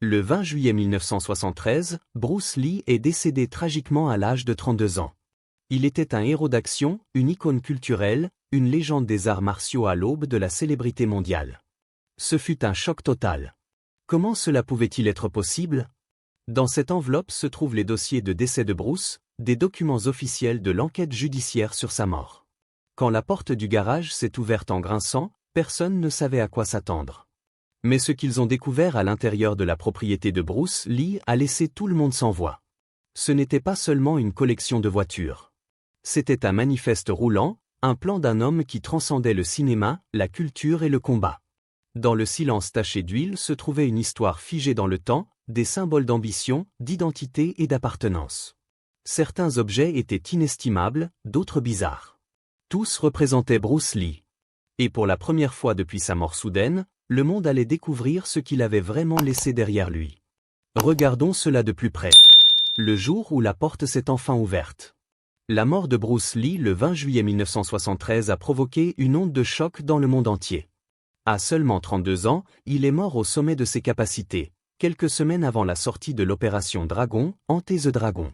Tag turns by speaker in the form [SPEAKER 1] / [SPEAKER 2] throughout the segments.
[SPEAKER 1] Le 20 juillet 1973, Bruce Lee est décédé tragiquement à l'âge de 32 ans. Il était un héros d'action, une icône culturelle, une légende des arts martiaux à l'aube de la célébrité mondiale. Ce fut un choc total. Comment cela pouvait-il être possible? Dans cette enveloppe se trouvent les dossiers de décès de Bruce, des documents officiels de l'enquête judiciaire sur sa mort. Quand la porte du garage s'est ouverte en grinçant, personne ne savait à quoi s'attendre. Mais ce qu'ils ont découvert à l'intérieur de la propriété de Bruce Lee a laissé tout le monde sans voix. Ce n'était pas seulement une collection de voitures. C'était un manifeste roulant, un plan d'un homme qui transcendait le cinéma, la culture et le combat. Dans le silence taché d'huile se trouvait une histoire figée dans le temps, des symboles d'ambition, d'identité et d'appartenance. Certains objets étaient inestimables, d'autres bizarres. Tous représentaient Bruce Lee. Et pour la première fois depuis sa mort soudaine, le monde allait découvrir ce qu'il avait vraiment laissé derrière lui. Regardons cela de plus près. Le jour où la porte s'est enfin ouverte. La mort de Bruce Lee le 20 juillet 1973 a provoqué une onde de choc dans le monde entier. À seulement 32 ans, il est mort au sommet de ses capacités, quelques semaines avant la sortie de l'opération Dragon, Enter the Dragon.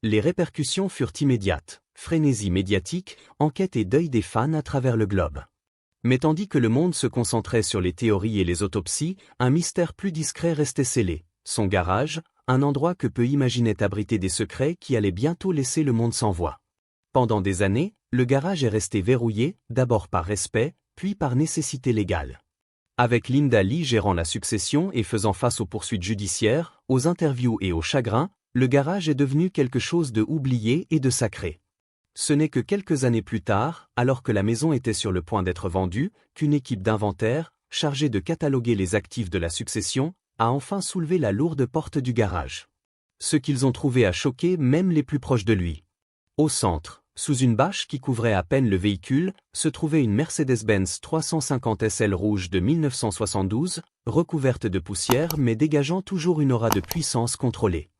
[SPEAKER 1] Les répercussions furent immédiates, frénésie médiatique, enquête et deuil des fans à travers le globe. Mais tandis que le monde se concentrait sur les théories et les autopsies, un mystère plus discret restait scellé. Son garage, un endroit que peu imaginaient abriter des secrets qui allaient bientôt laisser le monde sans voix. Pendant des années, le garage est resté verrouillé, d'abord par respect, puis par nécessité légale. Avec Linda Lee gérant la succession et faisant face aux poursuites judiciaires, aux interviews et aux chagrins, le garage est devenu quelque chose de oublié et de sacré. Ce n'est que quelques années plus tard, alors que la maison était sur le point d'être vendue, qu'une équipe d'inventaire, chargée de cataloguer les actifs de la succession, a enfin soulevé la lourde porte du garage. Ce qu'ils ont trouvé a choqué même les plus proches de lui. Au centre, sous une bâche qui couvrait à peine le véhicule, se trouvait une Mercedes-Benz 350 SL rouge de 1972, recouverte de poussière mais dégageant toujours une aura de puissance contrôlée.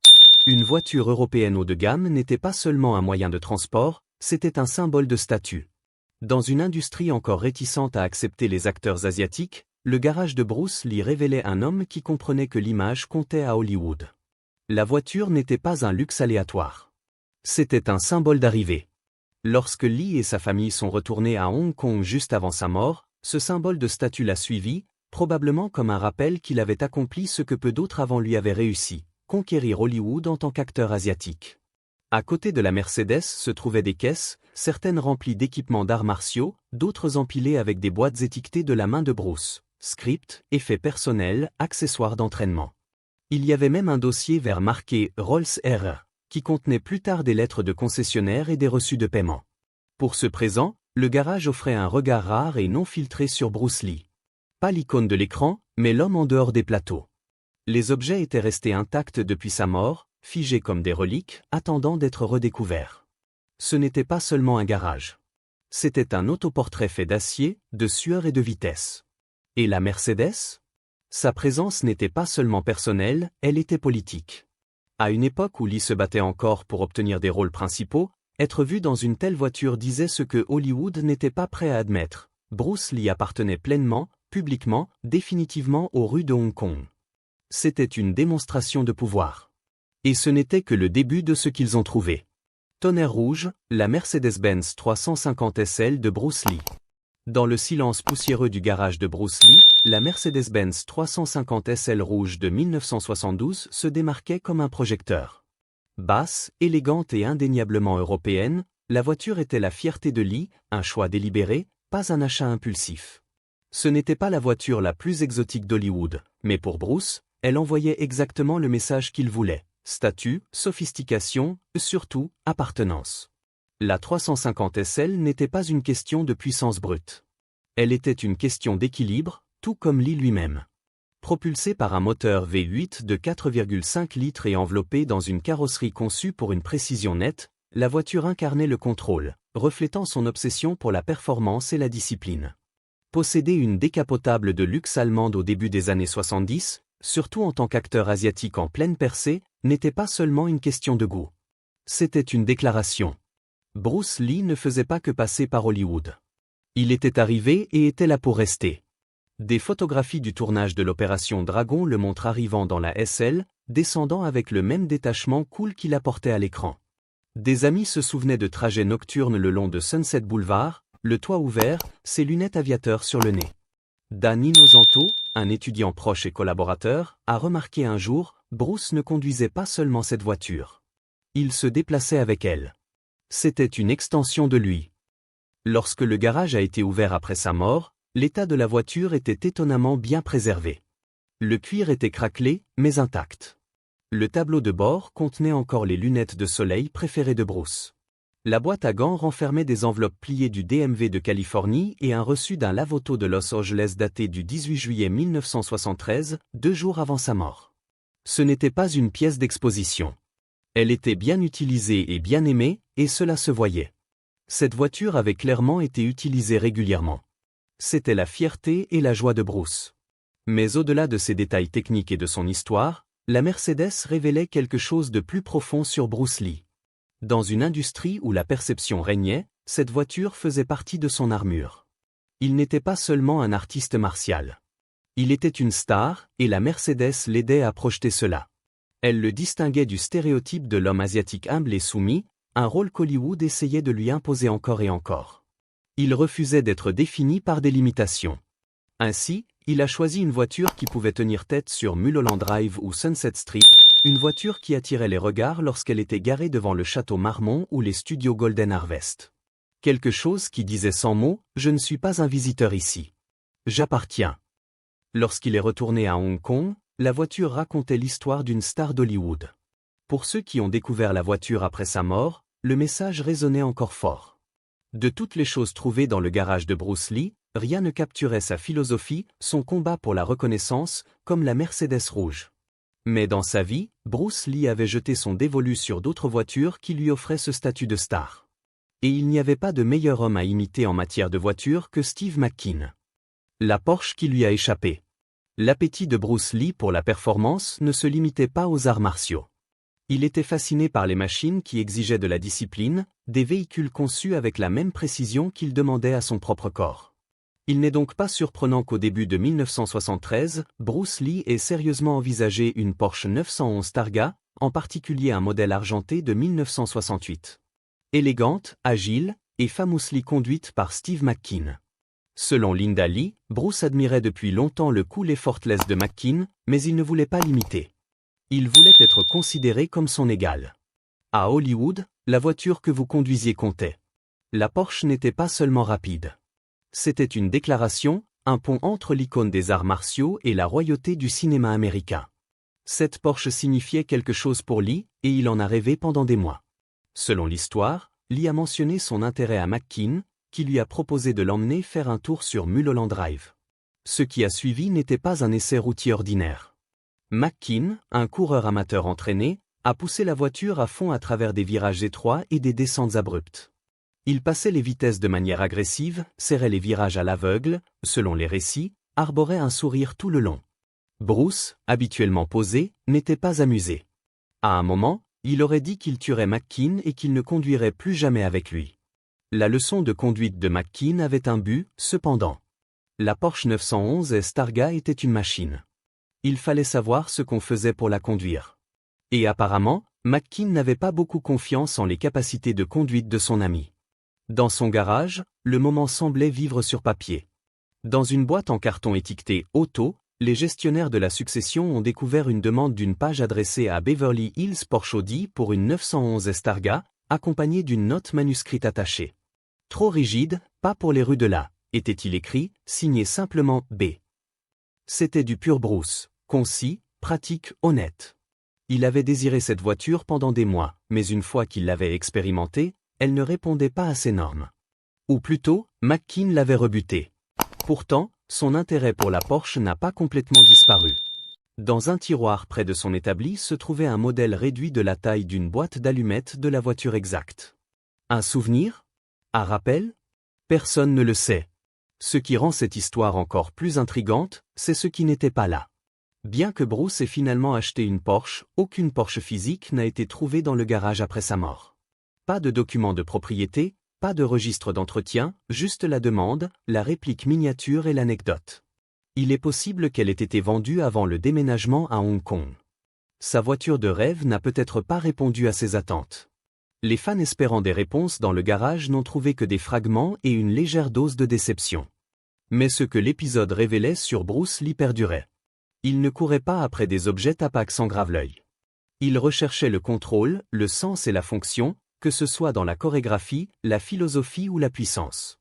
[SPEAKER 1] Une voiture européenne haut de gamme n'était pas seulement un moyen de transport, c'était un symbole de statut. Dans une industrie encore réticente à accepter les acteurs asiatiques, le garage de Bruce Lee révélait un homme qui comprenait que l'image comptait à Hollywood. La voiture n'était pas un luxe aléatoire. C'était un symbole d'arrivée. Lorsque Lee et sa famille sont retournés à Hong Kong juste avant sa mort, ce symbole de statut l'a suivi, probablement comme un rappel qu'il avait accompli ce que peu d'autres avant lui avaient réussi. Conquérir Hollywood en tant qu'acteur asiatique. À côté de la Mercedes se trouvaient des caisses, certaines remplies d'équipements d'arts martiaux, d'autres empilées avec des boîtes étiquetées de la main de Bruce, scripts, effets personnels, accessoires d'entraînement. Il y avait même un dossier vert marqué Rolls-Royce, qui contenait plus tard des lettres de concessionnaires et des reçus de paiement. Pour ce présent, le garage offrait un regard rare et non filtré sur Bruce Lee. Pas l'icône de l'écran, mais l'homme en dehors des plateaux. Les objets étaient restés intacts depuis sa mort, figés comme des reliques, attendant d'être redécouverts. Ce n'était pas seulement un garage. C'était un autoportrait fait d'acier, de sueur et de vitesse. Et la Mercedes? Sa présence n'était pas seulement personnelle, elle était politique. À une époque où Lee se battait encore pour obtenir des rôles principaux, être vu dans une telle voiture disait ce que Hollywood n'était pas prêt à admettre. Bruce Lee appartenait pleinement, publiquement, définitivement aux rues de Hong Kong. C'était une démonstration de pouvoir. Et ce n'était que le début de ce qu'ils ont trouvé. Tonnerre rouge, la Mercedes-Benz 350 SL de Bruce Lee. Dans le silence poussiéreux du garage de Bruce Lee, la Mercedes-Benz 350 SL rouge de 1972 se démarquait comme un projecteur. Basse, élégante et indéniablement européenne, la voiture était la fierté de Lee, un choix délibéré, pas un achat impulsif. Ce n'était pas la voiture la plus exotique d'Hollywood, mais pour Bruce, elle envoyait exactement le message qu'il voulait. Statut, sophistication, surtout, appartenance. La 350 SL n'était pas une question de puissance brute. Elle était une question d'équilibre, tout comme Lee lui-même. Propulsée par un moteur V8 de 4,5 litres et enveloppée dans une carrosserie conçue pour une précision nette, la voiture incarnait le contrôle, reflétant son obsession pour la performance et la discipline. Posséder une décapotable de luxe allemande au début des années 70, surtout en tant qu'acteur asiatique en pleine percée, n'était pas seulement une question de goût. C'était une déclaration. Bruce Lee ne faisait pas que passer par Hollywood. Il était arrivé et était là pour rester. Des photographies du tournage de l'opération Dragon le montrent arrivant dans la SL, descendant avec le même détachement cool qu'il apportait à l'écran. Des amis se souvenaient de trajets nocturnes le long de Sunset Boulevard, le toit ouvert, ses lunettes aviateurs sur le nez. Dan Innocento, un étudiant proche et collaborateur, a remarqué un jour, Bruce ne conduisait pas seulement cette voiture. Il se déplaçait avec elle. C'était une extension de lui. Lorsque le garage a été ouvert après sa mort, l'état de la voiture était étonnamment bien préservé. Le cuir était craquelé, mais intact. Le tableau de bord contenait encore les lunettes de soleil préférées de Bruce. La boîte à gants renfermait des enveloppes pliées du DMV de Californie et un reçu d'un lave-auto de Los Angeles daté du 18 juillet 1973, 2 jours avant sa mort. Ce n'était pas une pièce d'exposition. Elle était bien utilisée et bien aimée, et cela se voyait. Cette voiture avait clairement été utilisée régulièrement. C'était la fierté et la joie de Bruce. Mais au-delà de ses détails techniques et de son histoire, la Mercedes révélait quelque chose de plus profond sur Bruce Lee. Dans une industrie où la perception régnait, cette voiture faisait partie de son armure. Il n'était pas seulement un artiste martial. Il était une star, et la Mercedes l'aidait à projeter cela. Elle le distinguait du stéréotype de l'homme asiatique humble et soumis, un rôle qu'Hollywood essayait de lui imposer encore et encore. Il refusait d'être défini par des limitations. Ainsi, il a choisi une voiture qui pouvait tenir tête sur Mulholland Drive ou Sunset Strip, une voiture qui attirait les regards lorsqu'elle était garée devant le château Marmont ou les studios Golden Harvest. Quelque chose qui disait sans mots, « Je ne suis pas un visiteur ici. J'appartiens ». Lorsqu'il est retourné à Hong Kong, la voiture racontait l'histoire d'une star d'Hollywood. Pour ceux qui ont découvert la voiture après sa mort, le message résonnait encore fort. De toutes les choses trouvées dans le garage de Bruce Lee, rien ne capturait sa philosophie, son combat pour la reconnaissance, comme la Mercedes rouge. Mais dans sa vie, Bruce Lee avait jeté son dévolu sur d'autres voitures qui lui offraient ce statut de star. Et il n'y avait pas de meilleur homme à imiter en matière de voiture que Steve McQueen. La Porsche qui lui a échappé. L'appétit de Bruce Lee pour la performance ne se limitait pas aux arts martiaux. Il était fasciné par les machines qui exigeaient de la discipline, des véhicules conçus avec la même précision qu'il demandait à son propre corps. Il n'est donc pas surprenant qu'au début de 1973, Bruce Lee ait sérieusement envisagé une Porsche 911 Targa, en particulier un modèle argenté de 1968. Élégante, agile, et famously conduite par Steve McQueen. Selon Linda Lee, Bruce admirait depuis longtemps le cool effortless de McQueen, mais il ne voulait pas l'imiter. Il voulait être considéré comme son égal. À Hollywood, la voiture que vous conduisiez comptait. La Porsche n'était pas seulement rapide. C'était une déclaration, un pont entre l'icône des arts martiaux et la royauté du cinéma américain. Cette Porsche signifiait quelque chose pour Lee, et il en a rêvé pendant des mois. Selon l'histoire, Lee a mentionné son intérêt à McQueen, qui lui a proposé de l'emmener faire un tour sur Mulholland Drive. Ce qui a suivi n'était pas un essai routier ordinaire. McQueen, un coureur amateur entraîné, a poussé la voiture à fond à travers des virages étroits et des descentes abruptes. Il passait les vitesses de manière agressive, serrait les virages à l'aveugle, selon les récits, arborait un sourire tout le long. Bruce, habituellement posé, n'était pas amusé. À un moment, il aurait dit qu'il tuerait McQueen et qu'il ne conduirait plus jamais avec lui. La leçon de conduite de McQueen avait un but, cependant. La Porsche 911 S Targa était une machine. Il fallait savoir ce qu'on faisait pour la conduire. Et apparemment, McQueen n'avait pas beaucoup confiance en les capacités de conduite de son ami. Dans son garage, le moment semblait vivre sur papier. Dans une boîte en carton étiquetée « Auto », les gestionnaires de la succession ont découvert une demande d'une page adressée à Beverly Hills Porsche Audi pour une 911 S Targa, accompagnée d'une note manuscrite attachée. Trop rigide, pas pour les rues de là, était-il écrit, signé simplement B. C'était du pur Bruce, concis, pratique, honnête. Il avait désiré cette voiture pendant des mois, mais une fois qu'il l'avait expérimentée, elle ne répondait pas à ses normes. Ou plutôt, McQueen l'avait rebutée. Pourtant, son intérêt pour la Porsche n'a pas complètement disparu. Dans un tiroir près de son établi se trouvait un modèle réduit de la taille d'une boîte d'allumettes de la voiture exacte. Un souvenir? Un rappel? Personne ne le sait. Ce qui rend cette histoire encore plus intrigante, c'est ce qui n'était pas là. Bien que Bruce ait finalement acheté une Porsche, aucune Porsche physique n'a été trouvée dans le garage après sa mort. Pas de document de propriété, pas de registre d'entretien, juste la demande, la réplique miniature et l'anecdote. Il est possible qu'elle ait été vendue avant le déménagement à Hong Kong. Sa voiture de rêve n'a peut-être pas répondu à ses attentes. Les fans espérant des réponses dans le garage n'ont trouvé que des fragments et une légère dose de déception. Mais ce que l'épisode révélait sur Bruce Lee perdurait. Il ne courait pas après des objets tapax sans grave l'œil. Il recherchait le contrôle, le sens et la fonction, que ce soit dans la chorégraphie, la philosophie ou la puissance.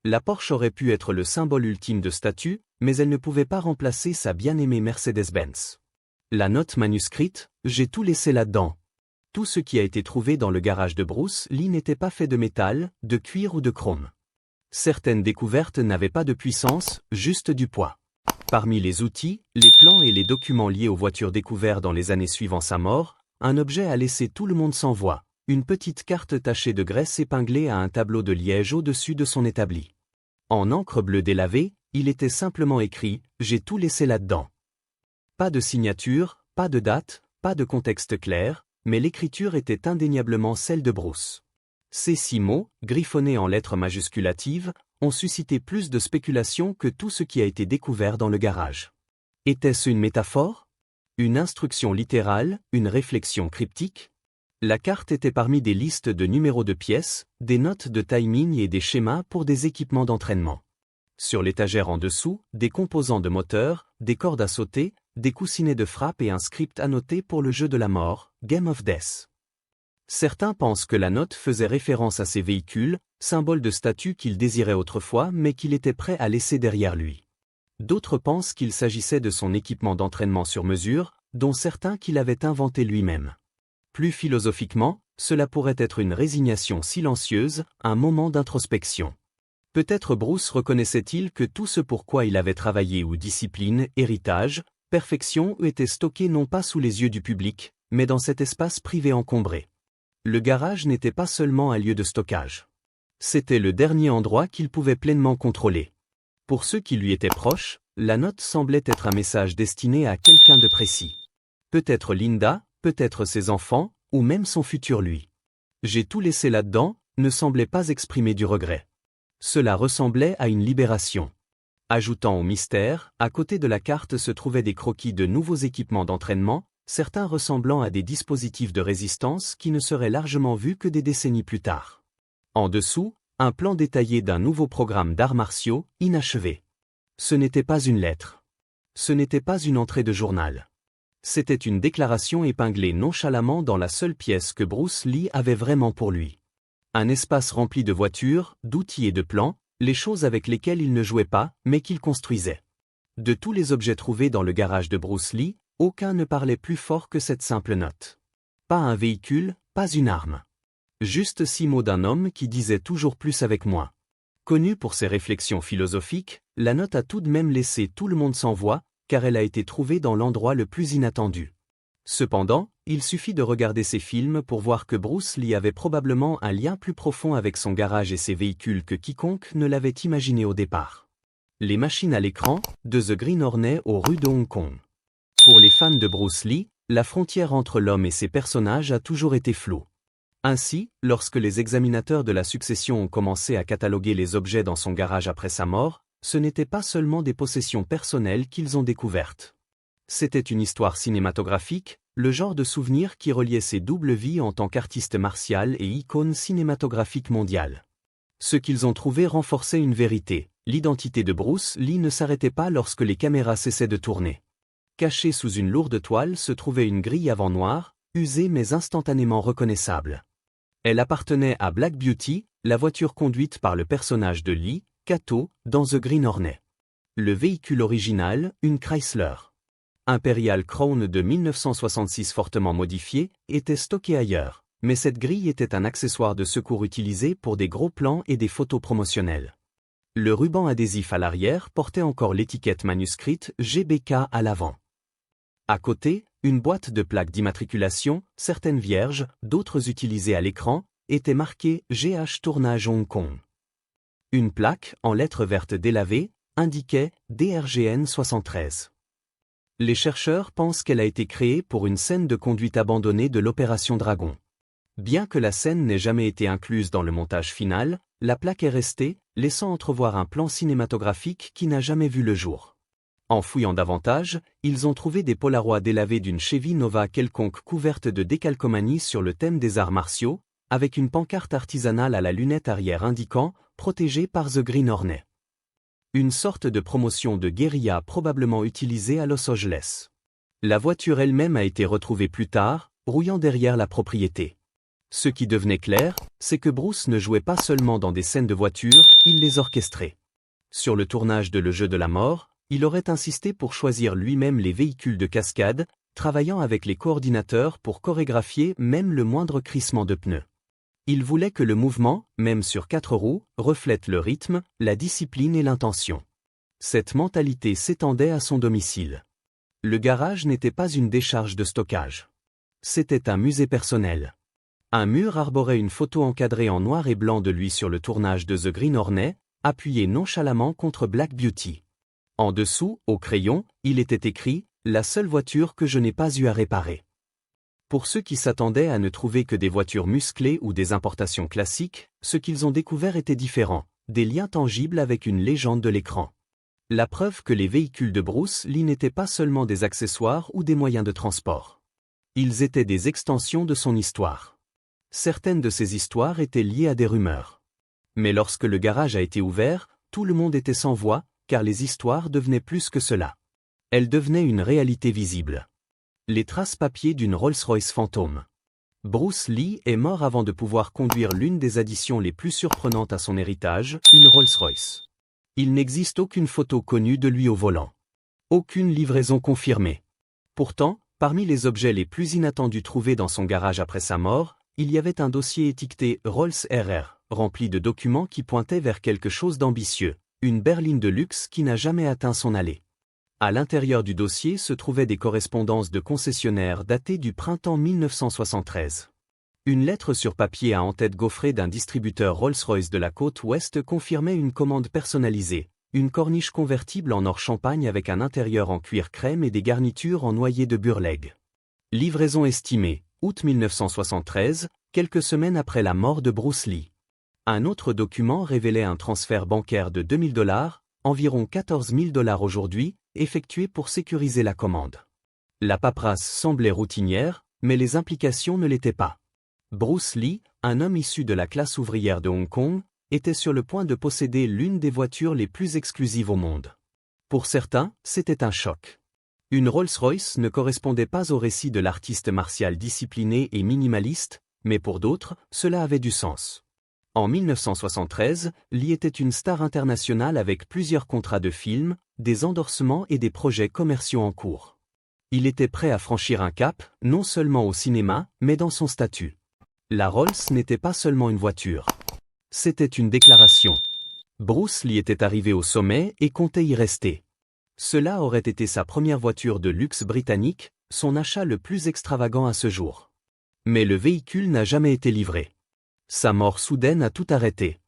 [SPEAKER 1] La Porsche aurait pu être le symbole ultime de statut, mais elle ne pouvait pas remplacer sa bien-aimée Mercedes-Benz. La note manuscrite, j'ai tout laissé là-dedans. Tout ce qui a été trouvé dans le garage de Bruce Lee n'était pas fait de métal, de cuir ou de chrome. Certaines découvertes n'avaient pas de puissance, juste du poids. Parmi les outils, les plans et les documents liés aux voitures découverts dans les années suivant sa mort, un objet a laissé tout le monde sans voix, une petite carte tachée de graisse épinglée à un tableau de liège au-dessus de son établi. En encre bleue délavée, il était simplement écrit « J'ai tout laissé là-dedans ». Pas de signature, pas de date, pas de contexte clair, mais l'écriture était indéniablement celle de Bruce. Ces 6 mots, griffonnés en lettres majusculatives, ont suscité plus de spéculations que tout ce qui a été découvert dans le garage. Était-ce une métaphore? Une instruction littérale, une réflexion cryptique? La carte était parmi des listes de numéros de pièces, des notes de timing et des schémas pour des équipements d'entraînement. Sur l'étagère en dessous, des composants de moteur, des cordes à sauter, des coussinets de frappe et un script annoté pour le jeu de la mort, Game of Death. Certains pensent que la note faisait référence à ses véhicules, symbole de statut qu'il désirait autrefois mais qu'il était prêt à laisser derrière lui. D'autres pensent qu'il s'agissait de son équipement d'entraînement sur mesure, dont certains qu'il avait inventé lui-même. Plus philosophiquement, cela pourrait être une résignation silencieuse, un moment d'introspection. Peut-être Bruce reconnaissait-il que tout ce pour quoi il avait travaillé ou discipline, héritage, perfection était stocké non pas sous les yeux du public, mais dans cet espace privé encombré. Le garage n'était pas seulement un lieu de stockage. C'était le dernier endroit qu'il pouvait pleinement contrôler. Pour ceux qui lui étaient proches, la note semblait être un message destiné à quelqu'un de précis. Peut-être Linda, peut-être ses enfants, ou même son futur lui. J'ai tout laissé là-dedans, ne semblait pas exprimer du regret. Cela ressemblait à une libération. Ajoutant au mystère, à côté de la carte se trouvaient des croquis de nouveaux équipements d'entraînement, certains ressemblant à des dispositifs de résistance qui ne seraient largement vus que des décennies plus tard. En dessous, un plan détaillé d'un nouveau programme d'arts martiaux, inachevé. Ce n'était pas une lettre. Ce n'était pas une entrée de journal. C'était une déclaration épinglée nonchalamment dans la seule pièce que Bruce Lee avait vraiment pour lui. Un espace rempli de voitures, d'outils et de plans, les choses avec lesquelles il ne jouait pas, mais qu'il construisait. De tous les objets trouvés dans le garage de Bruce Lee, aucun ne parlait plus fort que cette simple note. Pas un véhicule, pas une arme. Juste 6 mots d'un homme qui disait toujours plus avec moi. Connue pour ses réflexions philosophiques, la note a tout de même laissé tout le monde sans voix, car elle a été trouvée dans l'endroit le plus inattendu. Cependant, il suffit de regarder ces films pour voir que Bruce Lee avait probablement un lien plus profond avec son garage et ses véhicules que quiconque ne l'avait imaginé au départ. Les machines à l'écran, de The Green Hornet aux rues de Hong Kong. Pour les fans de Bruce Lee, la frontière entre l'homme et ses personnages a toujours été floue. Ainsi, lorsque les examinateurs de la succession ont commencé à cataloguer les objets dans son garage après sa mort, ce n'étaient pas seulement des possessions personnelles qu'ils ont découvertes. C'était une histoire cinématographique, le genre de souvenir qui reliait ses doubles vies en tant qu'artiste martial et icône cinématographique mondiale. Ce qu'ils ont trouvé renforçait une vérité, l'identité de Bruce Lee ne s'arrêtait pas lorsque les caméras cessaient de tourner. Cachée sous une lourde toile se trouvait une grille avant noire, usée mais instantanément reconnaissable. Elle appartenait à Black Beauty, la voiture conduite par le personnage de Lee, Kato, dans The Green Hornet. Le véhicule original, une Chrysler Imperial Crown de 1966 fortement modifiée, était stocké ailleurs, mais cette grille était un accessoire de secours utilisé pour des gros plans et des photos promotionnelles. Le ruban adhésif à l'arrière portait encore l'étiquette manuscrite GBK à l'avant. À côté, une boîte de plaques d'immatriculation, certaines vierges, d'autres utilisées à l'écran, était marquée GH Tournage Hong Kong. Une plaque, en lettres vertes délavées, indiquait DRGN 73. Les chercheurs pensent qu'elle a été créée pour une scène de conduite abandonnée de l'Opération Dragon. Bien que la scène n'ait jamais été incluse dans le montage final, la plaque est restée, laissant entrevoir un plan cinématographique qui n'a jamais vu le jour. En fouillant davantage, ils ont trouvé des polaroids délavés d'une Chevy Nova quelconque couverte de décalcomanie sur le thème des arts martiaux, avec une pancarte artisanale à la lunette arrière indiquant « Protégé par The Green Hornet ». Une sorte de promotion de guérilla probablement utilisée à Los Angeles. La voiture elle-même a été retrouvée plus tard, rouillant derrière la propriété. Ce qui devenait clair, c'est que Bruce ne jouait pas seulement dans des scènes de voiture, il les orchestrait. Sur le tournage de Le Jeu de la mort, il aurait insisté pour choisir lui-même les véhicules de cascade, travaillant avec les coordinateurs pour chorégraphier même le moindre crissement de pneus. Il voulait que le mouvement, même sur 4 roues, reflète le rythme, la discipline et l'intention. Cette mentalité s'étendait à son domicile. Le garage n'était pas une décharge de stockage. C'était un musée personnel. Un mur arborait une photo encadrée en noir et blanc de lui sur le tournage de The Green Hornet, appuyé nonchalamment contre Black Beauty. En dessous, au crayon, il était écrit « La seule voiture que je n'ai pas eu à réparer ». Pour ceux qui s'attendaient à ne trouver que des voitures musclées ou des importations classiques, ce qu'ils ont découvert était différent, des liens tangibles avec une légende de l'écran. La preuve que les véhicules de Bruce Lee n'étaient pas seulement des accessoires ou des moyens de transport. Ils étaient des extensions de son histoire. Certaines de ces histoires étaient liées à des rumeurs. Mais lorsque le garage a été ouvert, tout le monde était sans voix, car les histoires devenaient plus que cela. Elles devenaient une réalité visible. Les traces papier d'une Rolls-Royce fantôme. Bruce Lee est mort avant de pouvoir conduire l'une des additions les plus surprenantes à son héritage, une Rolls-Royce. Il n'existe aucune photo connue de lui au volant. Aucune livraison confirmée. Pourtant, parmi les objets les plus inattendus trouvés dans son garage après sa mort, il y avait un dossier étiqueté Rolls RR, rempli de documents qui pointaient vers quelque chose d'ambitieux, une berline de luxe qui n'a jamais atteint son allée. À l'intérieur du dossier se trouvaient des correspondances de concessionnaires datées du printemps 1973. Une lettre sur papier à en-tête gaufrée d'un distributeur Rolls-Royce de la côte ouest confirmait une commande personnalisée, une corniche convertible en or champagne avec un intérieur en cuir crème et des garnitures en noyer de burleg. Livraison estimée, août 1973, quelques semaines après la mort de Bruce Lee. Un autre document révélait un transfert bancaire de $2000, environ $14 000 aujourd'hui, effectué pour sécuriser la commande. La paperasse semblait routinière, mais les implications ne l'étaient pas. Bruce Lee, un homme issu de la classe ouvrière de Hong Kong, était sur le point de posséder l'une des voitures les plus exclusives au monde. Pour certains, c'était un choc. Une Rolls-Royce ne correspondait pas au récit de l'artiste martial discipliné et minimaliste, mais pour d'autres, cela avait du sens. En 1973, Lee était une star internationale avec plusieurs contrats de films, des endorsements et des projets commerciaux en cours. Il était prêt à franchir un cap, non seulement au cinéma, mais dans son statut. La Rolls n'était pas seulement une voiture. C'était une déclaration. Bruce Lee était arrivé au sommet et comptait y rester. Cela aurait été sa première voiture de luxe britannique, son achat le plus extravagant à ce jour. Mais le véhicule n'a jamais été livré. Sa mort soudaine a tout arrêté.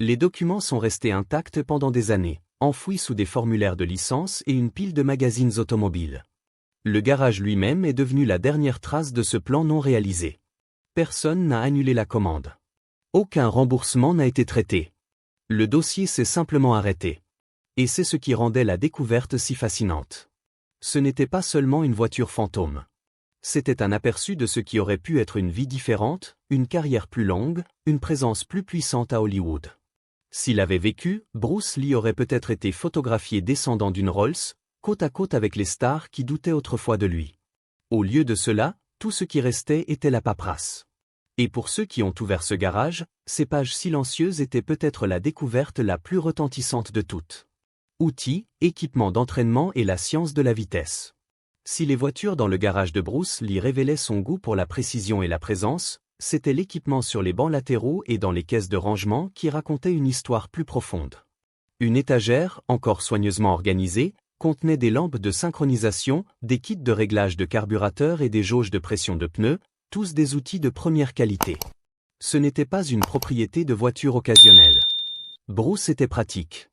[SPEAKER 1] Les documents sont restés intacts pendant des années, enfouis sous des formulaires de licence et une pile de magazines automobiles. Le garage lui-même est devenu la dernière trace de ce plan non réalisé. Personne n'a annulé la commande. Aucun remboursement n'a été traité. Le dossier s'est simplement arrêté. Et c'est ce qui rendait la découverte si fascinante. Ce n'était pas seulement une voiture fantôme. C'était un aperçu de ce qui aurait pu être une vie différente, une carrière plus longue, une présence plus puissante à Hollywood. S'il avait vécu, Bruce Lee aurait peut-être été photographié descendant d'une Rolls, côte à côte avec les stars qui doutaient autrefois de lui. Au lieu de cela, tout ce qui restait était la paperasse. Et pour ceux qui ont ouvert ce garage, ces pages silencieuses étaient peut-être la découverte la plus retentissante de toutes. Outils, équipements d'entraînement et la science de la vitesse. Si les voitures dans le garage de Bruce Lee révélaient son goût pour la précision et la présence, c'était l'équipement sur les bancs latéraux et dans les caisses de rangement qui racontait une histoire plus profonde. Une étagère, encore soigneusement organisée, contenait des lampes de synchronisation, des kits de réglage de carburateur et des jauges de pression de pneus, tous des outils de première qualité. Ce n'était pas une propriété de voiture occasionnelle. Bruce était pratique.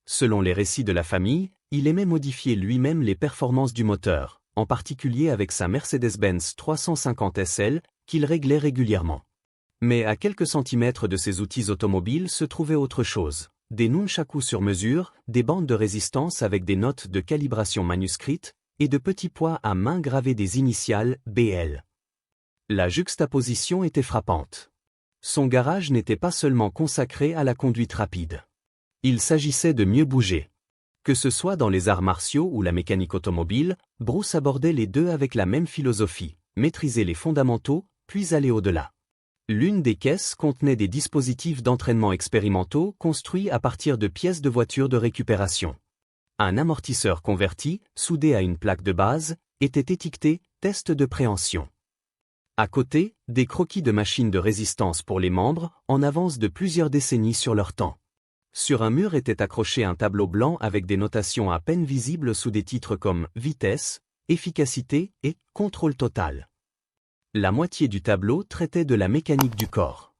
[SPEAKER 1] Selon les récits de la famille, il aimait modifier lui-même les performances du moteur, en particulier avec sa Mercedes-Benz 350 SL, qu'il réglait régulièrement. Mais à quelques centimètres de ses outils automobiles se trouvait autre chose, des nunchakus sur mesure, des bandes de résistance avec des notes de calibration manuscrites, et de petits poids à main gravés des initiales BL. La juxtaposition était frappante. Son garage n'était pas seulement consacré à la conduite rapide. Il s'agissait de mieux bouger. Que ce soit dans les arts martiaux ou la mécanique automobile, Bruce abordait les deux avec la même philosophie, maîtriser les fondamentaux, puis aller au-delà. L'une des caisses contenait des dispositifs d'entraînement expérimentaux construits à partir de pièces de voitures de récupération. Un amortisseur converti, soudé à une plaque de base, était étiqueté « test de préhension ». À côté, des croquis de machines de résistance pour les membres, en avance de plusieurs décennies sur leur temps. Sur un mur était accroché un tableau blanc avec des notations à peine visibles sous des titres comme « vitesse »,« efficacité » et « contrôle total ». La moitié du tableau traitait de la mécanique du corps.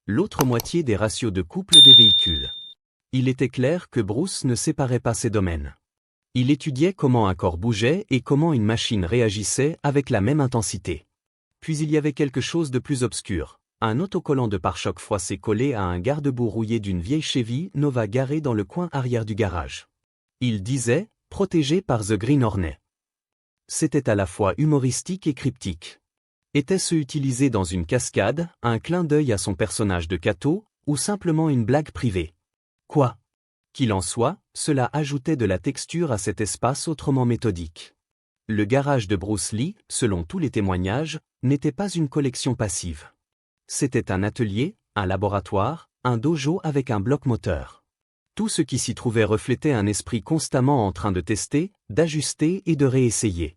[SPEAKER 1] L'autre moitié des ratios de couple des véhicules. Il était clair que Bruce ne séparait pas ces domaines. Il étudiait comment un corps bougeait et comment une machine réagissait avec la même intensité. Puis il y avait quelque chose de plus obscur, un autocollant de pare-choc froissé collé à un garde-boue rouillé d'une vieille Chevy Nova garée dans le coin arrière du garage. Il disait « protégé par The Green Hornet ». C'était à la fois humoristique et cryptique. Était-ce utilisé dans une cascade, un clin d'œil à son personnage de Kato, ou simplement une blague privée? Quoi qu'il en soit, cela ajoutait de la texture à cet espace autrement méthodique. Le garage de Bruce Lee, selon tous les témoignages, n'était pas une collection passive. C'était un atelier, un laboratoire, un dojo avec un bloc moteur. Tout ce qui s'y trouvait reflétait un esprit constamment en train de tester, d'ajuster et de réessayer.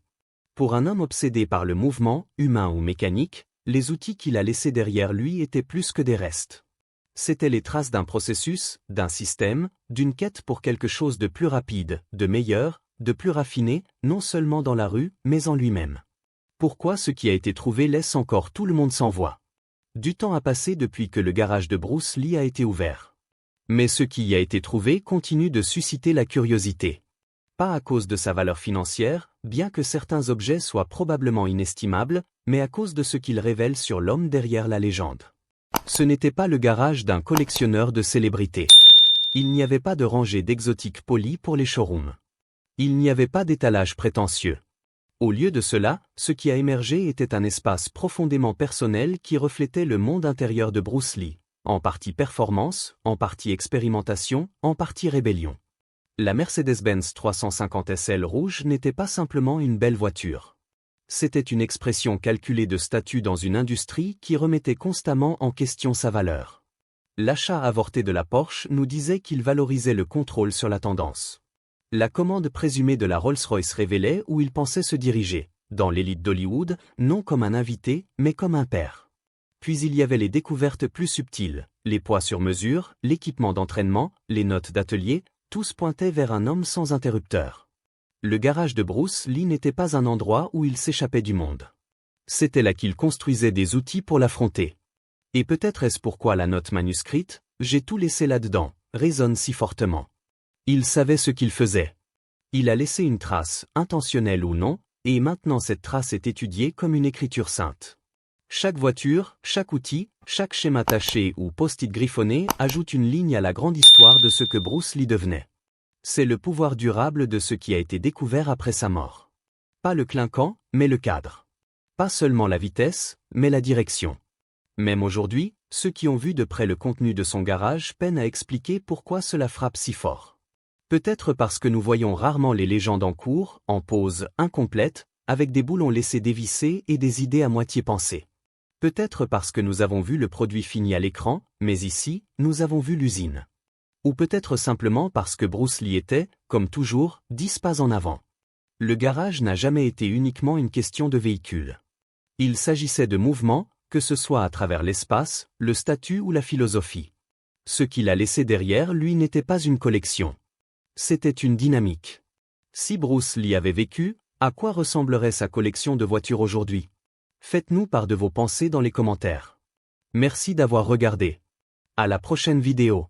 [SPEAKER 1] Pour un homme obsédé par le mouvement, humain ou mécanique, les outils qu'il a laissés derrière lui étaient plus que des restes. C'étaient les traces d'un processus, d'un système, d'une quête pour quelque chose de plus rapide, de meilleur, de plus raffiné, non seulement dans la rue, mais en lui-même. Pourquoi ce qui a été trouvé laisse encore tout le monde sans voix? Du temps a passé depuis que le garage de Bruce Lee a été ouvert. Mais ce qui y a été trouvé continue de susciter la curiosité. Pas à cause de sa valeur financière, bien que certains objets soient probablement inestimables, mais à cause de ce qu'ils révèlent sur l'homme derrière la légende. Ce n'était pas le garage d'un collectionneur de célébrités. Il n'y avait pas de rangée d'exotiques polis pour les showrooms. Il n'y avait pas d'étalage prétentieux. Au lieu de cela, ce qui a émergé était un espace profondément personnel qui reflétait le monde intérieur de Bruce Lee, en partie performance, en partie expérimentation, en partie rébellion. La Mercedes-Benz 350 SL rouge n'était pas simplement une belle voiture. C'était une expression calculée de statut dans une industrie qui remettait constamment en question sa valeur. L'achat avorté de la Porsche nous disait qu'il valorisait le contrôle sur la tendance. La commande présumée de la Rolls-Royce révélait où il pensait se diriger, dans l'élite d'Hollywood, non comme un invité, mais comme un père. Puis il y avait les découvertes plus subtiles, les poids sur mesure, l'équipement d'entraînement, les notes d'atelier, tous pointaient vers un homme sans interrupteur. Le garage de Bruce Lee n'était pas un endroit où il s'échappait du monde. C'était là qu'il construisait des outils pour l'affronter. Et peut-être est-ce pourquoi la note manuscrite « J'ai tout laissé là-dedans » résonne si fortement. Il savait ce qu'il faisait. Il a laissé une trace, intentionnelle ou non, et maintenant cette trace est étudiée comme une écriture sainte. Chaque voiture, chaque outil, chaque schéma taché ou post-it griffonné ajoute une ligne à la grande histoire de ce que Bruce Lee devenait. C'est le pouvoir durable de ce qui a été découvert après sa mort. Pas le clinquant, mais le cadre. Pas seulement la vitesse, mais la direction. Même aujourd'hui, ceux qui ont vu de près le contenu de son garage peinent à expliquer pourquoi cela frappe si fort. Peut-être parce que nous voyons rarement les légendes en cours, en pose, incomplète, avec des boulons laissés dévissés et des idées à moitié pensées. Peut-être parce que nous avons vu le produit fini à l'écran, mais ici, nous avons vu l'usine. Ou peut-être simplement parce que Bruce Lee était, comme toujours, 10 pas en avant. Le garage n'a jamais été uniquement une question de véhicule. Il s'agissait de mouvement, que ce soit à travers l'espace, le statut ou la philosophie. Ce qu'il a laissé derrière lui n'était pas une collection. C'était une dynamique. Si Bruce Lee avait vécu, à quoi ressemblerait sa collection de voitures aujourd'hui? Faites-nous part de vos pensées dans les commentaires. Merci d'avoir regardé. À la prochaine vidéo.